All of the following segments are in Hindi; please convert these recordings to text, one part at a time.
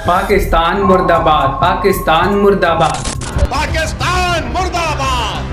पाकिस्तान मुर्दाबाद, पाकिस्तान मुर्दाबाद। पाकिस्तान मुर्दाबाद,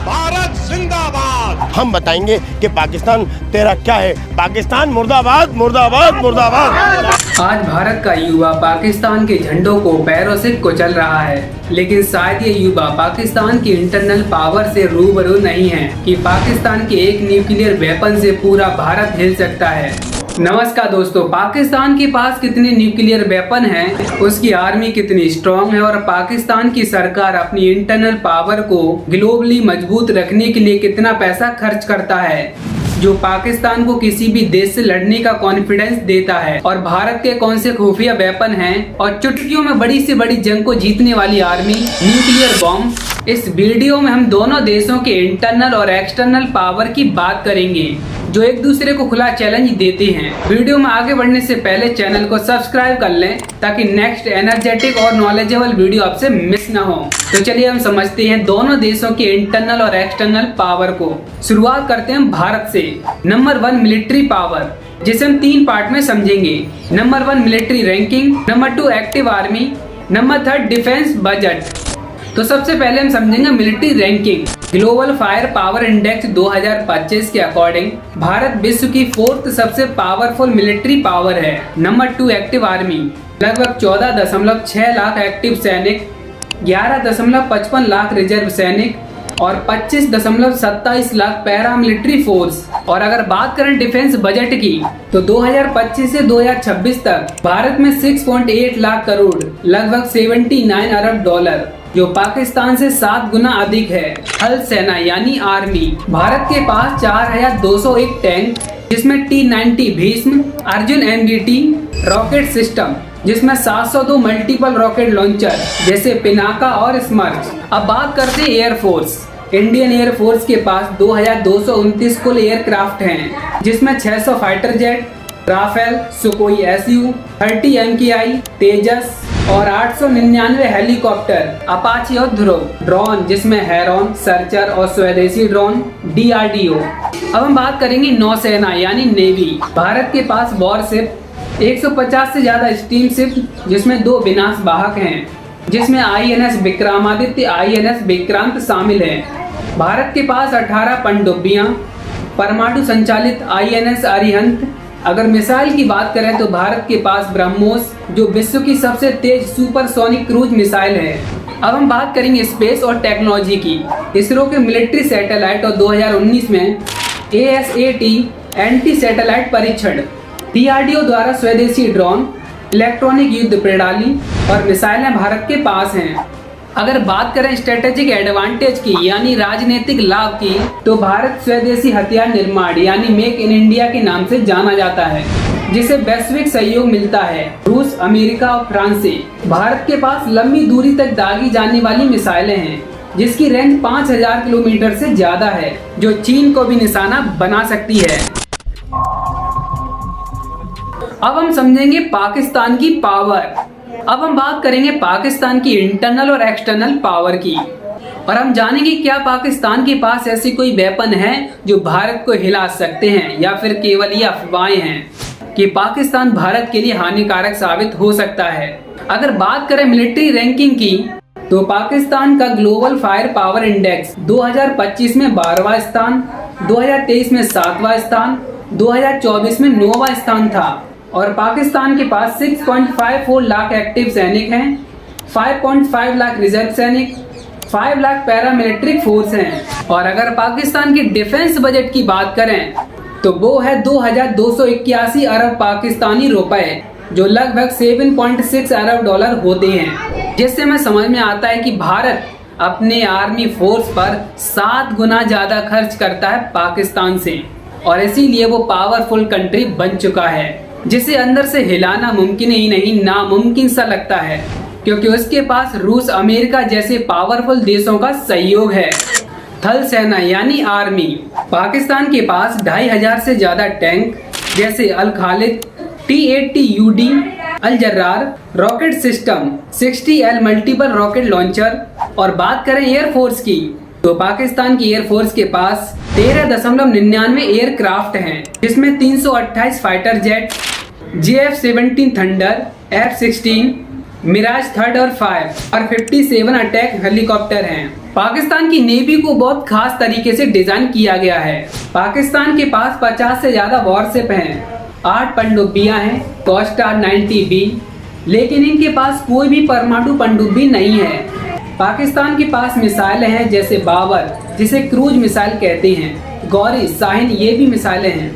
भारत जिंदाबाद। हम बताएंगे कि पाकिस्तान तेरा क्या है। पाकिस्तान मुर्दाबाद, मुर्दाबाद, मुर्दाबाद। आज भारत का युवा पाकिस्तान के झंडों को पैरों से कुचल रहा है, लेकिन शायद ये युवा पाकिस्तान की इंटरनल पावर से रूबरू नहीं है कि पाकिस्तान के एक न्यूक्लियर वेपन से पूरा भारत हिल सकता है। नमस्कार दोस्तों, पाकिस्तान के पास कितने न्यूक्लियर वेपन हैं, उसकी आर्मी कितनी स्ट्रॉन्ग है और पाकिस्तान की सरकार अपनी इंटरनल पावर को ग्लोबली मजबूत रखने के लिए कितना पैसा खर्च करता है, जो पाकिस्तान को किसी भी देश से लड़ने का कॉन्फिडेंस देता है, और भारत के कौन से खुफिया वेपन हैं और चुटकियों में बड़ी से बड़ी जंग को जीतने वाली आर्मी, न्यूक्लियर बॉम्ब। इस वीडियो में हम दोनों देशों के इंटरनल और एक्सटर्नल पावर की बात करेंगे, जो एक दूसरे को खुला चैलेंज देते हैं। वीडियो में आगे बढ़ने से पहले चैनल को सब्सक्राइब कर लें ताकि नेक्स्ट एनर्जेटिक और नॉलेजेबल वीडियो आपसे मिस ना हो। तो चलिए हम समझते हैं दोनों देशों के इंटरनल और एक्सटर्नल पावर को। शुरुआत करते हैं भारत से। नंबर 1 मिलिट्री पावर, जिसे हम 3 पार्ट में समझेंगे। Number 1 military ranking, number 2 active army, number 3 defence budget. तो सबसे पहले हम समझेंगे military ranking. Global fire power index 2025 के अकॉर्डिंग भारत विश्व की 4th सबसे पावरफुल मिलिट्री पावर है। नंबर 2 एक्टिव आर्मी, लगभग 14.6 लाख एक्टिव सैनिक, 11.55 लाख रिजर्व सैनिक और 25.27 लाख पैरा मिलिट्री फोर्स। और अगर बात करें डिफेंस बजट की, तो 2025 से 2026 तक भारत में 6.8 लाख करोड़, लगभग 79 अरब डॉलर, जो पाकिस्तान से 7 गुना अधिक है। थल सेना यानी आर्मी, भारत के पास 4201 टैंक, जिसमें T-90 Bhishma, Arjun MBT rocket system, जिसमें 702 मल्टीपल रॉकेट लॉन्चर जैसे पिनाका और स्मर्च। अब बात करते हैं एयरफोर्स। इंडियन एयरफोर्स के पास 2229 कुल एयरक्राफ्ट हैं, जिसमें 600 fighter jet, Rafale, Sukhoi SU, 30 MKI Tejas और 899 हेलीकॉप्टर, अपाची और ध्रुव, ड्रोन जिसमें हेरॉन, सर्चर और स्वदेशी ड्रोन DRDO। अब हम बात करेंगे नौसेना यानी नेवी। भारत के पास वॉरशिप 150 से ज्यादा स्टीम शिप, जिसमें 2 विनाश वाहक हैं, जिसमें INS विक्रमादित्य, INS विक्रांत शामिल है। भारत के पास 18 पनडुब्बियां, परमाणु संचालित INS अरिहंत। अगर मिसाइल की बात करें तो भारत के पास ब्रह्मोस, जो विश्व की सबसे तेज सुपरसोनिक क्रूज मिसाइल है। अब हम बात करेंगे स्पेस और टेक्नोलॉजी की। इसरो के मिलिट्री सैटेलाइट और 2019 में ASAT एंटी सैटेलाइट परीक्षण, DRDO द्वारा स्वदेशी ड्रोन, इलेक्ट्रॉनिक युद्ध प्रणाली और मिसाइलें भारत के पास हैं। अगर बात करें स्ट्रेटेजिक एडवांटेज की यानी राजनीतिक लाभ की, तो भारत स्वदेशी हथियार निर्माण यानी मेक इन इंडिया के नाम से जाना जाता है, जिसे वैश्विक सहयोग मिलता है रूस, अमेरिका और फ्रांस से। भारत के पास लंबी दूरी तक दागी जाने वाली मिसाइलें हैं, जिसकी रेंज 5000 किलोमीटर से ज्यादा है, जो चीन को भी निशाना बना सकती है। अब हम समझेंगे पाकिस्तान की पावर। अब हम बात करेंगे पाकिस्तान की इंटरनल और एक्सटर्नल पावर की, और हम जानेंगे क्या पाकिस्तान के पास ऐसी कोई वेपन है जो भारत को हिला सकते हैं, या फिर केवल ये अफवाहें हैं कि पाकिस्तान भारत के लिए हानिकारक साबित हो सकता है। अगर बात करें मिलिट्री रैंकिंग की, तो पाकिस्तान का ग्लोबल फायर पावर इंडेक्स 2025 में 12वां स्थान, 2023 में 7वां स्थान, 2024 में 9वां स्थान था। और पाकिस्तान के पास 6.54 लाख एक्टिव सैनिक हैं, 5.5 लाख रिजर्व सैनिक, 5 लाख पैरामिलिट्री फोर्स हैं। और अगर पाकिस्तान के डिफेंस बजट की बात करें, तो वो है 2281 अरब पाकिस्तानी रुपए, जो लगभग 7.6 अरब डॉलर होते हैं। जिससे हमें समझ में आता है कि भारत अपने आर्मी फोर्स पर 7 गुना ज्यादा खर्च करता है पाकिस्तान से, और इसीलिए वो पावरफुल कंट्री बन चुका है, जिसे अंदर से हिलाना मुमकिन ही नहीं, नामुमकिन सा लगता है, क्योंकि उसके पास रूस, अमेरिका जैसे पावरफुल देशों का सहयोग है। थल सेना यानी आर्मी, पाकिस्तान के पास 2500 से ज्यादा टैंक, जैसे Al Khalid, T-80UD, Al Jarrar rocket system, 60L multiple rocket launcher. और बात करें एयरफोर्स की, तो पाकिस्तान की एयरफोर्स के पास 13.99 एयरक्राफ्ट हैं, जिसमें 328 fighter jet, JF-17 thunder, F-16, Miraj 3 और 5 और 57 अटैक हेलीकॉप्टर हैं। पाकिस्तान की नेवी को बहुत खास तरीके से डिजाइन किया गया है। पाकिस्तान के पास 50 से ज्यादा वॉरशिप हैं, 8 पनडुब्बियां हैं कोस्टार 90B, लेकिन इनके पास कोई भी परमाणु पनडुब्बी नहीं है। पाकिस्तान के पास मिसाइलें हैं जैसे बाबर, जिसे क्रूज मिसाइल कहते हैं, गौरी, शाहीन, ये भी मिसाइलें हैं।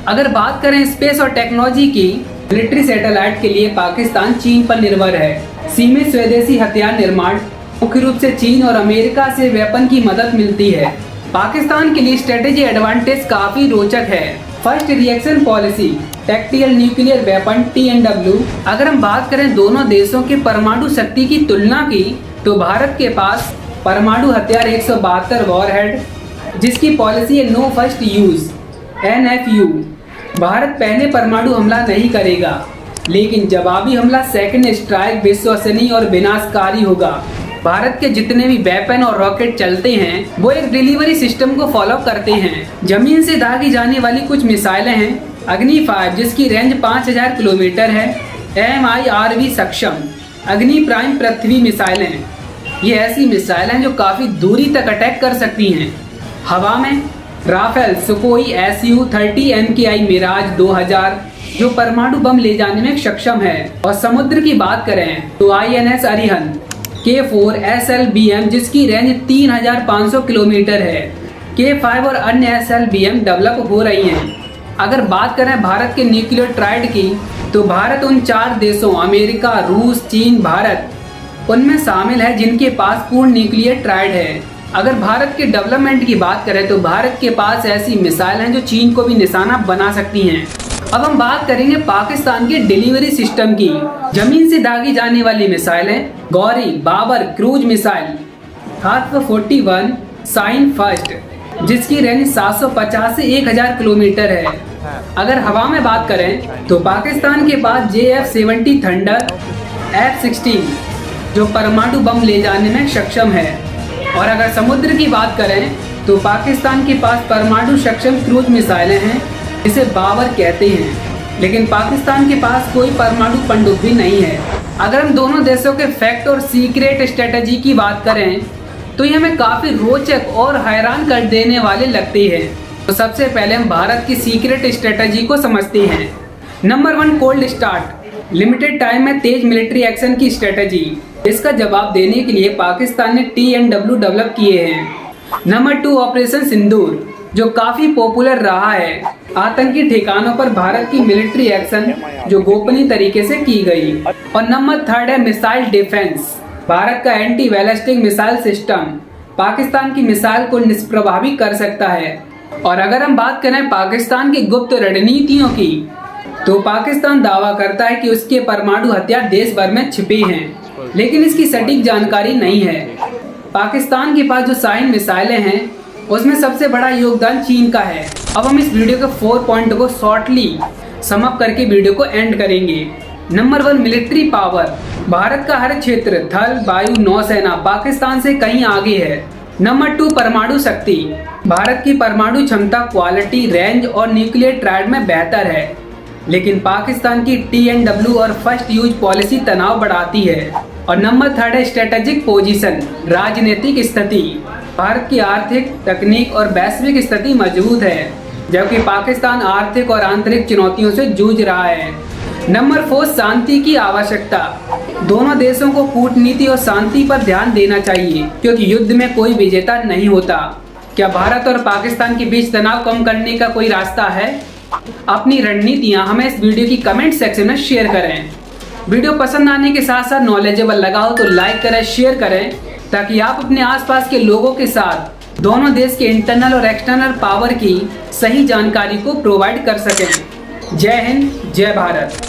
अगर बात करें स्पेस और टेक्नोलॉजी की, मिलिट्री सैटेलाइट के लिए पाकिस्तान चीन पर निर्भर है। सीमित स्वदेशी हथियार निर्माण, मुख्य रूप से चीन और अमेरिका से वेपन की मदद मिलती है। पाकिस्तान के लिए स्ट्रेटेजी एडवांटेज काफी रोचक है। First reaction policy, tactical nuclear weapon TNW। अगर हम बात करें दोनों देशों के परमाणु शक्ति की तुलना की, तो भारत के पास परमाणु हथियार 172 वॉरहेड, जिसकी पॉलिसी है no first use NFU। Bharat पहले परमाणु हमला नहीं करेगा, लेकिन जवाबी हमला सेकंड स्ट्राइक विश्वसनीय और विनाशकारी होगा। भारत के जितने भी वेपन और रॉकेट चलते हैं वो एक डिलीवरी सिस्टम को फॉलो करते हैं। जमीन से दागी जाने वाली कुछ मिसाइलें हैं, अग्नि 5 जिसकी रेंज 5000 किलोमीटर है, MIRV सक्षम, अग्नि प्राइम पृथ्वी मिसाइलें। ये ऐसी मिसाइलें हैं जो काफी दूरी तक अटैक कर सकती हैं। हवा में राफेल सुकोई Su-30 MKI मिराज 2000 जो परमाणु बम ले जाने में सक्षम है। और समुद्र की बात करें तो INS अरिहंत K4 SLBM जिसकी रेंज 3500 किलोमीटर है। K5 और अन्य SLBM डेवलप हो रही हैं। अगर बात करें भारत के न्यूक्लियर ट्राइड की, तो भारत उन 4 देशों अमेरिका, रूस, चीन, भारत उनमें शामिल है जिनके पास पूर्ण न्यूक्लियर ट्राइड है। अगर भारत के डेवलपमेंट की बात करें तो भारत के पास ऐसी मिसाइल हैं जो चीन को भी निशाना बना सकती हैं। अब हम बात करेंगे पाकिस्तान के डिलीवरी सिस्टम की। जमीन से दागी जाने वाली मिसाइलें, गौरी, बाबर क्रूज मिसाइल, खास 41 शाहीन फर्स्ट जिसकी रेंज 750 से 1000 किलोमीटर है। अगर हवा में बात करें तो पाकिस्तान के पास JF-70 थंडर, F-16 जो परमाणु बम ले जाने में सक्षम है। और अगर समुद्र की बात करें तो पाकिस्तान के पास परमाणु सक्षम क्रूज मिसाइलें हैं जिसे बाबर कहते हैं, लेकिन पाकिस्तान के पास कोई परमाणु पनडुब्बी नहीं है। अगर हम दोनों देशों के फैक्ट और सीक्रेट स्ट्रेटजी की बात करें तो ये हमें काफी रोचक और हैरान कर देने वाले लगते हैं। तो सबसे पहले हम भारत की सीक्रेट स्ट्रेटजी को समझते हैं। Number 1 cold start, limited time में तेज मिलिट्री एक्शन की स्ट्रेटजी। इसका जवाब देने के लिए पाकिस्तान ने TNW डेवलप किए हैं। नंबर 2 ऑपरेशन सिंदूर जो काफी पॉपुलर रहा है। आतंकी ठिकानों पर भारत की मिलिट्री एक्शन जो गोपनीय तरीके से की गई। और नंबर 3 है मिसाइल डिफेंस, भारत का anti ballistic missile system Pakistan की मिसाइल को निष्प्रभावी कर सकता है। और अगर हम बात करें पाकिस्तान की गुप्त रणनीतियों की, तो पाकिस्तान दावा करता है कि उसके परमाणु हथियार देश भर में छिपे हैं, लेकिन इसकी सटीक जानकारी नहीं है। पाकिस्तान के पास जो शाहीन मिसाइलें हैं उसमें सबसे बड़ा योगदान चीन का है। अब हम इस वीडियो के 4 पॉइंट को शॉर्टली समअप करके वीडियो को एंड करेंगे। नंबर 1 मिलिट्री पावर, भारत का हर क्षेत्र थल, वायु, नौसेना पाकिस्तान से कहीं आगे है। नंबर 2 परमाणु शक्ति, भारत की परमाणु क्षमता, क्वालिटी, रेंज और न्यूक्लियर ट्राइड में बेहतर है, लेकिन पाकिस्तान की TNW और फर्स्ट यूज पॉलिसी तनाव बढ़ाती है। और नंबर 3 है स्ट्रेटेजिक पोजीशन, राजनीतिक स्थिति, भारत की आर्थिक, तकनीक और वैश्विक स्थिति मजबूत है, जबकि पाकिस्तान आर्थिक और आंतरिक चुनौतियों से जूझ रहा है। नंबर 4 शांति की आवश्यकता, दोनों देशों को कूटनीति और शांति पर ध्यान देना चाहिए, क्योंकि युद्ध में कोई विजेता नहीं होता। क्या भारत और पाकिस्तान के बीच तनाव कम करने का कोई रास्ता है? अपनी रणनीतियां हमें इस वीडियो की कमेंट सेक्शन में शेयर करें। वीडियो पसंद आने के साथ साथ नॉलेजेबल लगा हो तो लाइक करें, शेयर करें, ताकि आप अपने आसपास के लोगों के साथ दोनों देश के इंटरनल और एक्सटर्नल पावर की सही जानकारी को प्रोवाइड कर सकें। जय हिंद, जय भारत।